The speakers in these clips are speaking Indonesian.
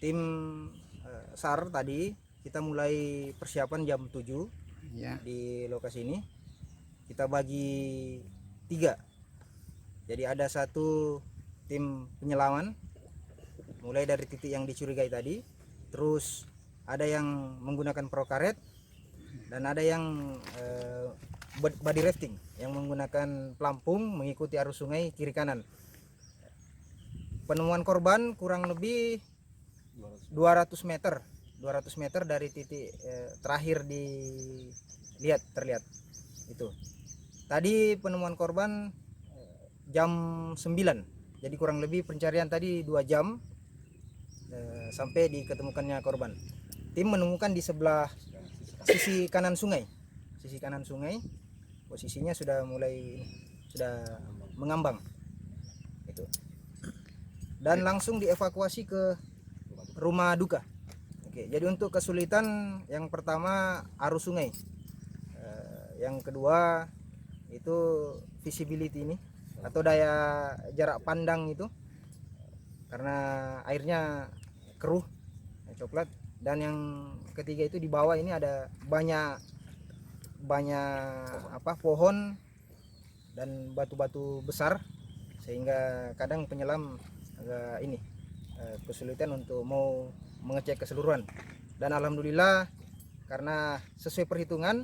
tim SAR tadi kita mulai persiapan jam 7 Ya. di lokasi ini. Kita bagi 3. Jadi ada satu tim penyelaman mulai dari titik yang dicurigai tadi, terus ada yang menggunakan perahu karet, dan ada yang body rafting yang menggunakan pelampung mengikuti arus sungai kiri kanan. Penemuan korban kurang lebih 200 meter dari titik terakhir terlihat itu. Tadi penemuan korban jam 9, jadi kurang lebih pencarian tadi 2 jam sampai diketemukannya korban. Tim menemukan di sebelah sisi kanan sungai, posisinya sudah mengambang itu, dan langsung dievakuasi ke rumah duka. Oke, jadi untuk kesulitan yang pertama arus sungai, yang kedua itu visibility ini atau daya jarak pandang itu, karena airnya keruh coklat, dan yang ketiga itu di bawah ini ada banyak pohon dan batu-batu besar, sehingga kadang penyelam agak kesulitan untuk mau mengecek keseluruhan. Dan alhamdulillah karena sesuai perhitungan,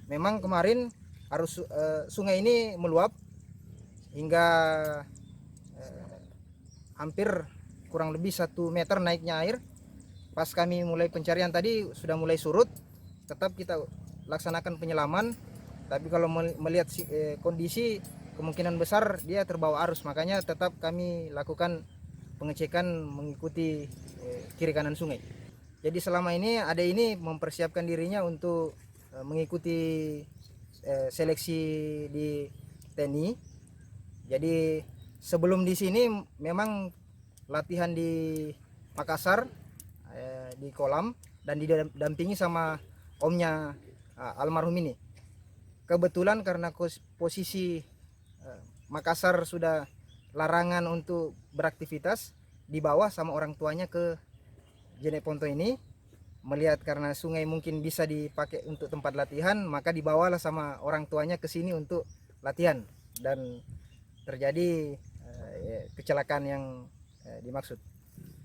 memang kemarin arus sungai ini meluap hingga hampir kurang lebih 1 meter naiknya air. Pas kami mulai pencarian tadi sudah mulai surut, tetap kita laksanakan penyelaman, tapi kalau melihat kondisi kemungkinan besar dia terbawa arus, makanya tetap kami lakukan pengecekan mengikuti kiri kanan sungai. Jadi selama ini ade ini mempersiapkan dirinya untuk mengikuti seleksi di TNI. Jadi sebelum di sini memang latihan di Makassar di kolam, dan didampingi sama omnya almarhum ini. Kebetulan karena posisi Makassar sudah larangan untuk beraktivitas, dibawa sama orang tuanya ke Jeneponto ini. Melihat karena sungai mungkin bisa dipakai untuk tempat latihan, maka dibawalah sama orang tuanya ke sini untuk latihan, dan terjadi kecelakaan yang dimaksud.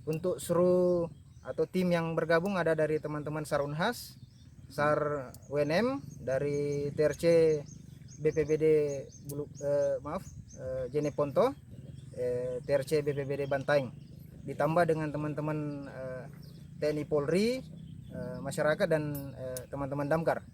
Untuk seluruh atau tim yang bergabung ada dari teman-teman SAR Unhas, SAR WNM, dari TRC BPBD Jeneponto, TRC BPBD Bantaeng, ditambah dengan teman-teman TNI Polri, masyarakat, dan teman-teman damkar.